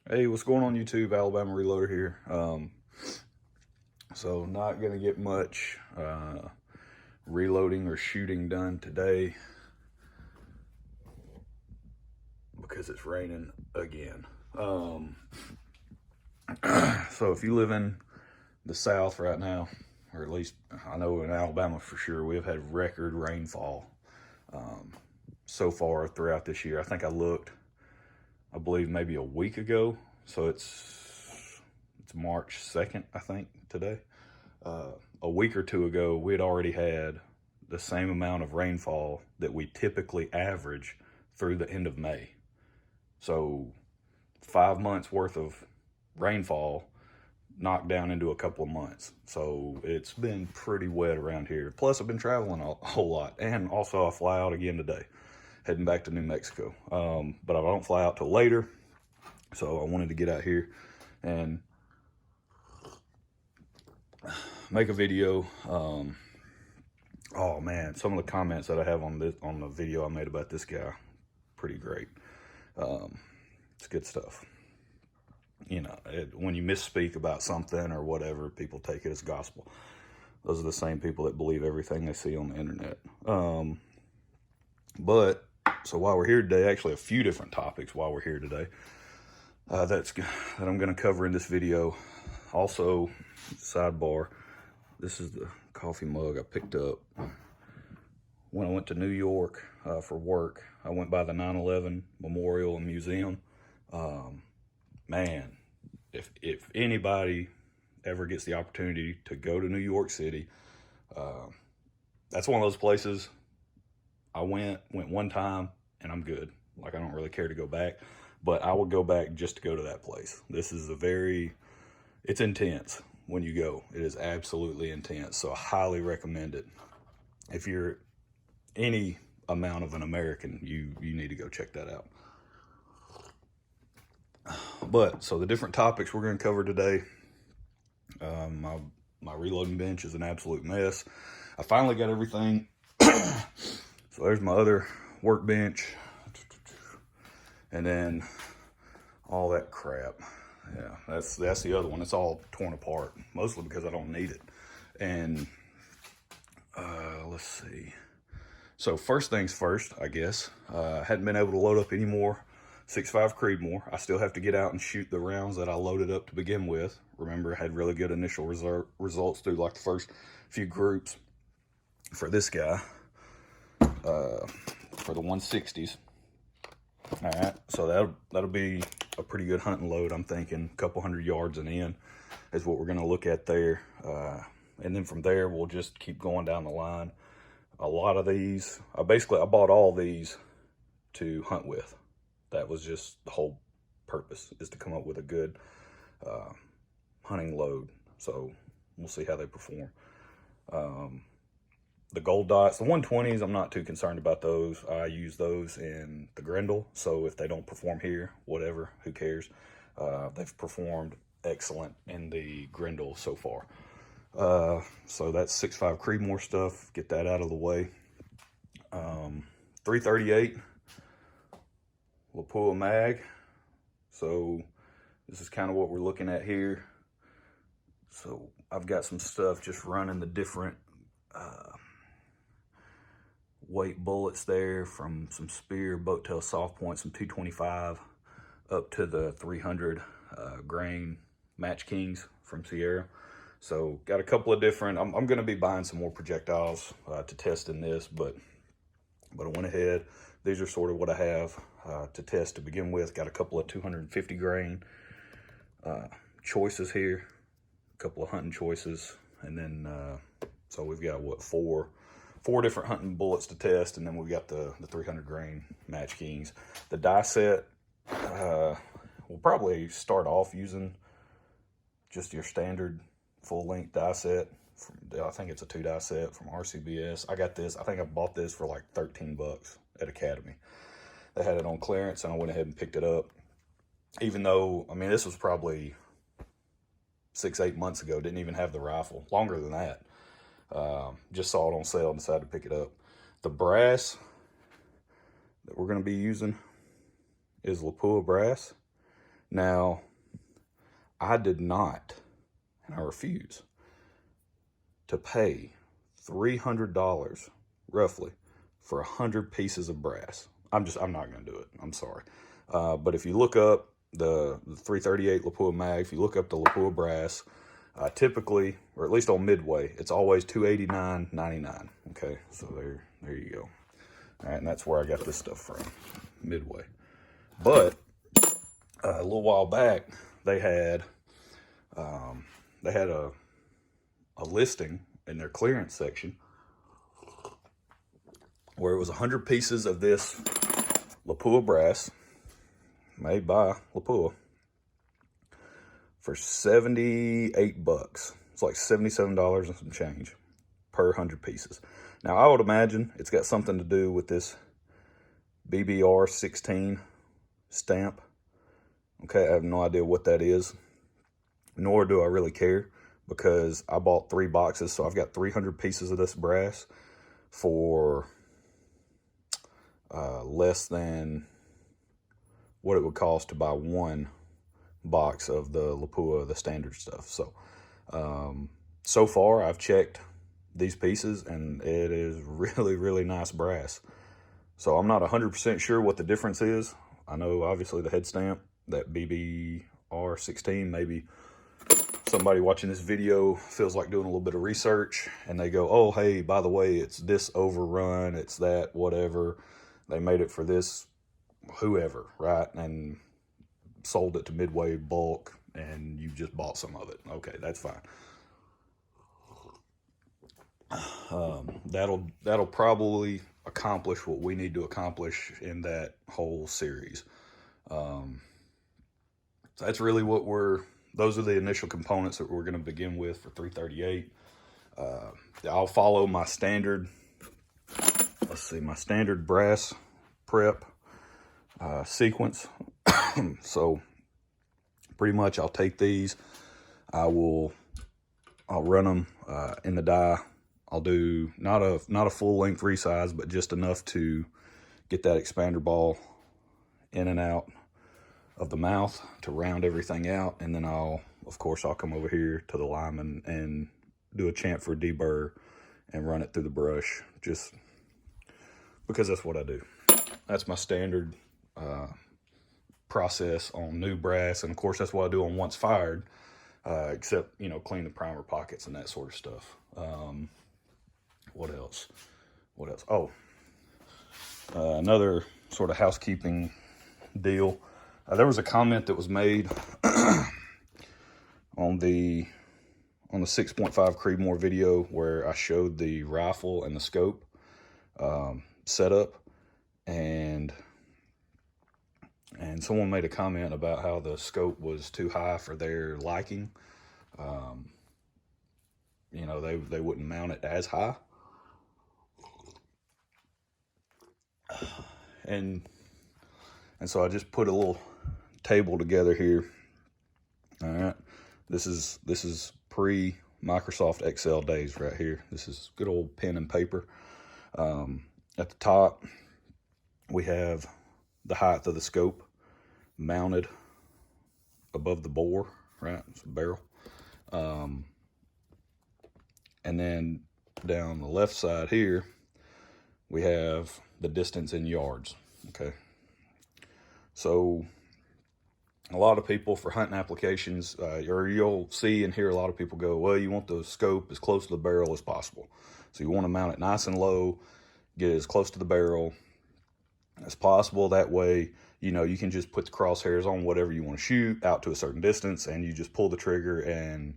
Hey, what's going on YouTube? Alabama Reloader here. So not gonna get much reloading or shooting done today because it's raining again. So if you live in the South right now, or at least I know in Alabama for sure, we've had record rainfall so far throughout this year. I think I looked, I believe maybe a week ago. So it's March 2nd, I think, today. A week or two ago, we had already had the same amount of rainfall that we typically average through the end of May. So 5 months worth of rainfall knocked down into a couple of months. So it's been pretty wet around here. Plus, I've been traveling a whole lot. And also, I fly out again today, heading back to New Mexico. But I don't fly out till later. So I wanted to get out here and make a video. Oh man, some of the comments that I have on the video I made about this guy, pretty great. It's good stuff. You know, when you misspeak about something or whatever, people take it as gospel. Those are the same people that believe everything they see on the internet. But so while we're here today, actually a few different topics while we're here today that I'm going to cover in this video. Also, sidebar, this is the coffee mug I picked up when I went to New York for work. I went by the 9/11 Memorial and Museum. Man, if anybody ever gets the opportunity to go to New York City, that's one of those places. I went one time and I'm good. Like, I don't really care to go back, but I would go back just to go to that place. This is it's intense when you go. It is absolutely intense. So I highly recommend it. If you're any amount of an American, you need to go check that out. But so the different topics we're going to cover today. My reloading bench is an absolute mess. I finally got everything. So there's my other workbench, and then all that crap. Yeah, that's the other one. It's all torn apart, mostly because I don't need it. And let's see. So first things first, I guess. Hadn't been able to load up any more 6.5 Creedmoor. I still have to get out and shoot the rounds that I loaded up to begin with. Remember, I had really good initial results through like the first few groups for this guy, for the 160s. All right, so that'll be a pretty good hunting load. I'm thinking a couple 100 yards and in is what we're going to look at there. And then from there, we'll just keep going down the line. A lot of these, I bought all these to hunt with. That was just the whole purpose, is to come up with a good hunting load. So we'll see how they perform. The gold dots, the 120s, I'm not too concerned about those. I use those in the Grendel, so if they don't perform here, whatever, who cares? They've performed excellent in the Grendel so far. So that's 6.5 Creedmoor stuff. Get that out of the way. 338 Lapua mag. So this is kind of what we're looking at here. So I've got some stuff just running the different weight bullets there, from some Spear, boat tail, soft point, some 225 up to the 300 grain Match Kings from Sierra. So got a couple of different, I'm going to be buying some more projectiles to test in this, but I went ahead. These are sort of what I have to test to begin with. Got a couple of 250 grain choices here, a couple of hunting choices, and then so we've got what, four different hunting bullets to test, and then we've got the 300 grain Match Kings. The die set, we'll probably start off using just your standard full-length die set. I think it's a 2-die set from RCBS. I got this. I think I bought this for like 13 bucks at Academy. They had it on clearance, and I went ahead and picked it up. Even though, I mean, this was probably 6-8 months ago. Didn't even have the rifle. Longer than that. Just saw it on sale and decided to pick it up. The brass that we're going to be using is Lapua brass. Now, I did not, and I refuse to pay $300 roughly for 100 pieces of brass. I'm not going to do it. I'm sorry. But if you look up the 338 Lapua mag, if you look up the Lapua brass, typically, or at least on Midway, it's always $289.99. Okay, so there you go. All right, and that's where I got this stuff from, Midway. But a little while back, they had a listing in their clearance section where it was 100 pieces of this Lapua brass made by Lapua for $78. It's like $77 and some change per 100 pieces. Now, I would imagine it's got something to do with this BBR 16 stamp. Okay, I have no idea what that is, nor do I really care, because I bought 3 boxes, so I've got 300 pieces of this brass for less than what it would cost to buy 1 box of the Lapua, the standard stuff. So, so far I've checked these pieces, and it is really, really nice brass. So I'm not 100% sure what the difference is. I know obviously the head stamp, that BBR 16, maybe somebody watching this video feels like doing a little bit of research and they go, oh, hey, by the way, it's this overrun, it's that, whatever. They made it for this, whoever, right? And sold it to Midway bulk, and you just bought some of it. Okay, that's fine. That'll probably accomplish what we need to accomplish in that whole series. That's really what those are the initial components that we're going to begin with for 338. I'll follow my standard, my standard brass prep sequence. So pretty much I'll take these, I'll run them in the die. I'll do not a full length resize, but just enough to get that expander ball in and out of the mouth to round everything out. And then I'll come over here to the lineman and do a chamfer deburr and run it through the brush, just because that's what I do. That's my standard process on new brass, and of course that's what I do on once fired, except, you know, clean the primer pockets and that sort of stuff. What else? Oh, another sort of housekeeping deal. There was a comment that was made on the 6.5 Creedmoor video where I showed the rifle and the scope setup, and someone made a comment about how the scope was too high for their liking. You know, they wouldn't mount it as high. And so I just put a little table together here. All right, this is pre Microsoft Excel days right here. This is good old pen and paper. At the top, we have the height of the scope mounted above the bore, right? It's a barrel. And then down the left side here, we have the distance in yards. Okay. So a lot of people for hunting applications, or you'll see and hear a lot of people go, well, you want the scope as close to the barrel as possible. So you want to mount it nice and low, get it as close to the barrel as possible. That way, you know, you can just put the crosshairs on whatever you want to shoot out to a certain distance, and you just pull the trigger and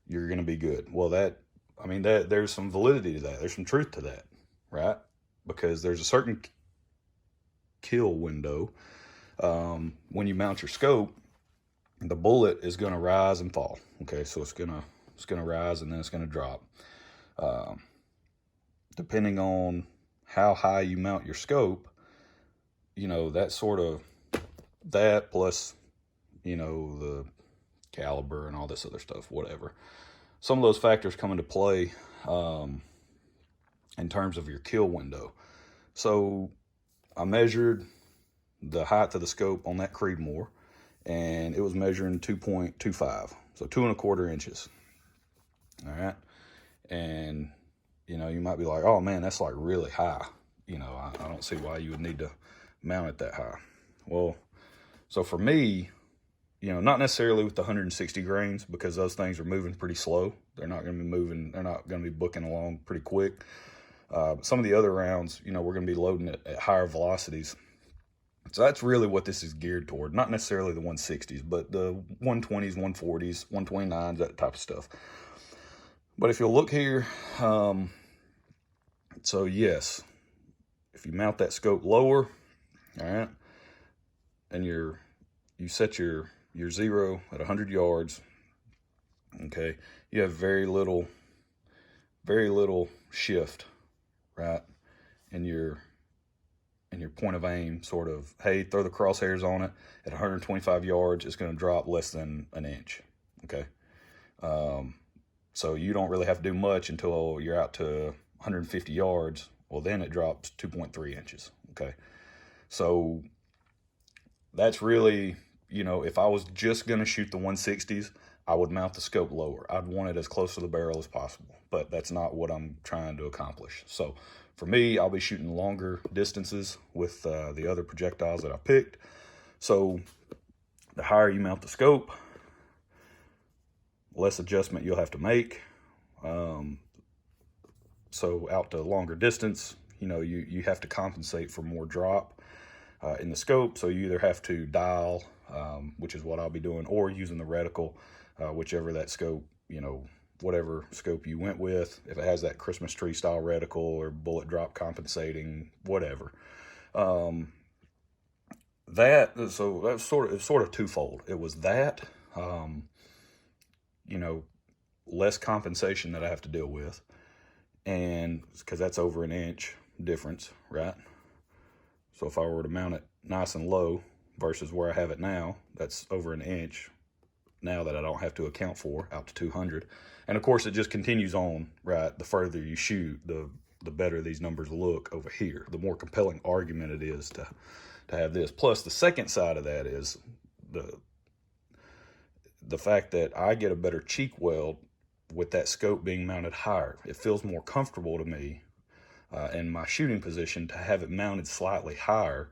you're going to be good. Well, there's some validity to that. There's some truth to that, right? Because there's a certain kill window. When you mount your scope, the bullet is going to rise and fall. Okay, so it's gonna rise and then it's going to drop. Depending on how high you mount your scope, you know, that plus, you know, the caliber and all this other stuff, whatever. Some of those factors come into play in terms of your kill window. So I measured the height of the scope on that Creedmoor, and it was measuring 2.25, so 2¼ inches. All right. And, you know, you might be like, oh man, that's like really high. You know, I don't see why you would need to mount it that high. Well, so for me, you know, not necessarily with the 160 grains, because those things are moving pretty slow. They're not going to be moving, they're not going to be booking along pretty quick. Some of the other rounds, you know, we're going to be loading at higher velocities. So that's really what this is geared toward. Not necessarily the 160s, but the 120s, 140s, 129s, that type of stuff. But if you'll look here, so yes, if you mount that scope lower, all right, and you set your zero at 100 yards, okay, you have very little shift, right, in your point of aim, sort of, hey, throw the crosshairs on it at 125 yards, it's going to drop less than an inch, okay? So you don't really have to do much until you're out to 150 yards. Well, then it drops 2.3 inches, okay? So that's really, you know, if I was just going to shoot the 160s, I would mount the scope lower. I'd want it as close to the barrel as possible, but that's not what I'm trying to accomplish. So for me, I'll be shooting longer distances with the other projectiles that I picked. So the higher you mount the scope, less adjustment you'll have to make. So out to longer distance, you know, you have to compensate for more drop in the scope. So you either have to dial, which is what I'll be doing, or using the reticle, whichever that scope, you know, whatever scope you went with. If it has that Christmas tree style reticle or bullet drop compensating, whatever. So that's sort of twofold. It was that, you know, less compensation that I have to deal with, and because that's over an inch difference, right? So if I were to mount it nice and low versus where I have it now, that's over an inch now that I don't have to account for, out to 200. And of course it just continues on, right? The further you shoot, the better these numbers look over here, the more compelling argument it is to have this. Plus the second side of that is the fact that I get a better cheek weld with that scope being mounted higher. It feels more comfortable to me in my shooting position to have it mounted slightly higher.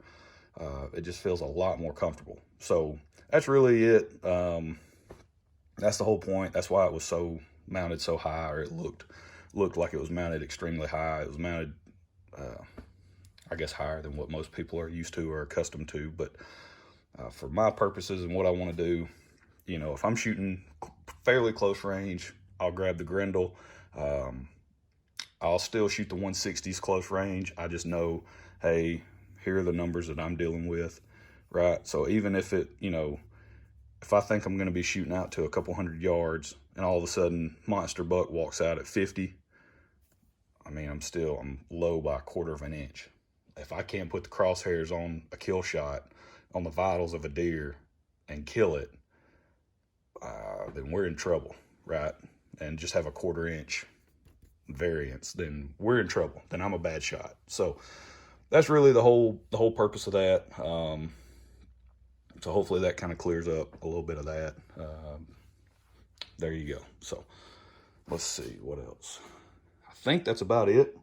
It just feels a lot more comfortable. So that's really it. That's the whole point. That's why it was so mounted so high, or it looked like it was mounted extremely high. It was mounted, I guess, higher than what most people are used to or accustomed to. But for my purposes and what I want to do, you know, if I'm shooting fairly close range, I'll grab the Grendel. I'll still shoot the 160s close range. I just know, hey, here are the numbers that I'm dealing with, right? So even if it, you know, if I think I'm going to be shooting out to a couple 100 yards and all of a sudden monster buck walks out at 50, I mean, I'm low by 1/4 inch. If I can't put the crosshairs on a kill shot on the vitals of a deer and kill it, then we're in trouble, right? And just have a 1/4 inch variance, then we're in trouble. Then I'm a bad shot. So that's really the whole purpose of that. So hopefully that kind of clears up a little bit of that. There you go. So let's see what else. I think that's about it.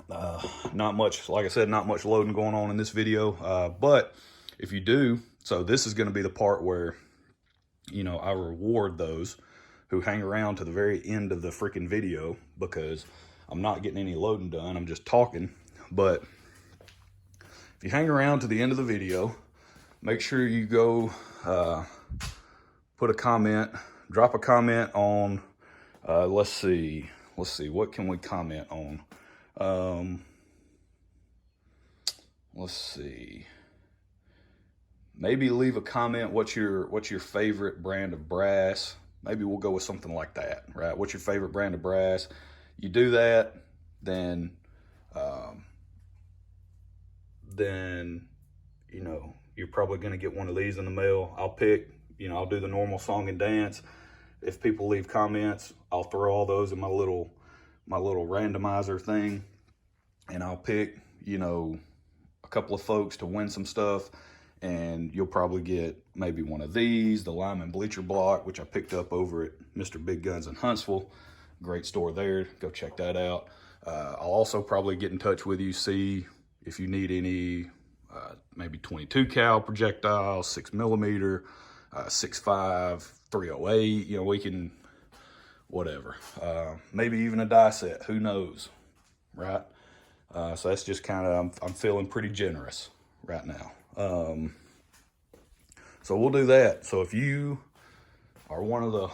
Not much, like I said, not much loading going on in this video. But if you do, so this is going to be the part where, you know, I reward those who hang around to the very end of the freaking video, because I'm not getting any loading done. I'm just talking. But if you hang around to the end of the video, make sure you go put a comment, drop a comment on, let's see, what can we comment on? Let's see. Maybe leave a comment. What's your favorite brand of brass? Maybe we'll go with something like that, right? What's your favorite brand of brass? You do that, then you know, you're probably going to get one of these in the mail. I'll pick, you know, I'll do the normal song and dance. If people leave comments, I'll throw all those in my little randomizer thing, and I'll pick, you know, a couple of folks to win some stuff. and you'll probably get maybe one of these, the Lyman Bleacher Block, which I picked up over at Mr. Big Guns in Huntsville. Great store there. Go check that out. I'll also probably get in touch with you, see if you need any maybe 22 cal projectiles, 6mm, 6.5, 308. You know, we can, whatever. Maybe even a die set. Who knows, right? So that's just kind of, I'm feeling pretty generous right now. So we'll do that. So if you are one of the,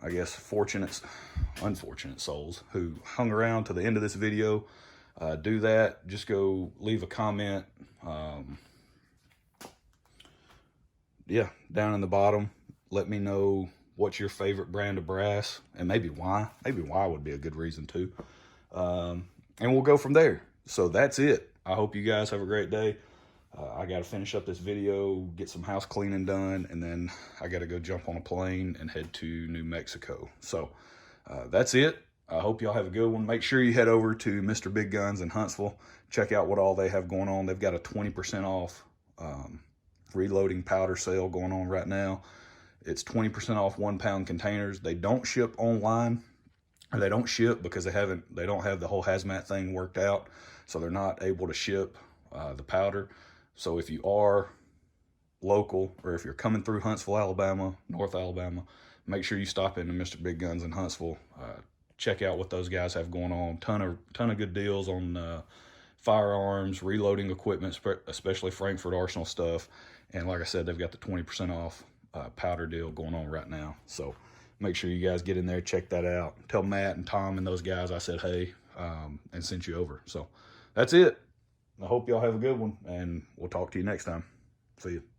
I guess, unfortunate souls who hung around to the end of this video, do that. Just go leave a comment. Yeah, down in the bottom. Let me know what's your favorite brand of brass and maybe why. Maybe why would be a good reason too. And we'll go from there. So that's it. I hope you guys have a great day. I got to finish up this video, get some house cleaning done, and then I got to go jump on a plane and head to New Mexico. So that's it. I hope y'all have a good one. Make sure you head over to Mr. Big Guns in Huntsville. Check out what all they have going on. They've got a 20% off reloading powder sale going on right now. It's 20% off 1 pound containers. They don't ship online, or they don't ship because they don't have the whole hazmat thing worked out. So they're not able to ship the powder. So if you are local, or if you're coming through Huntsville, Alabama, North Alabama, make sure you stop into Mr. Big Guns in Huntsville. Check out what those guys have going on. Ton of good deals on firearms, reloading equipment, especially Frankfurt Arsenal stuff. And like I said, they've got the 20% off powder deal going on right now. So make sure you guys get in there, check that out. Tell Matt and Tom and those guys I said hey, and sent you over. So that's it. I hope y'all have a good one, and we'll talk to you next time. See you.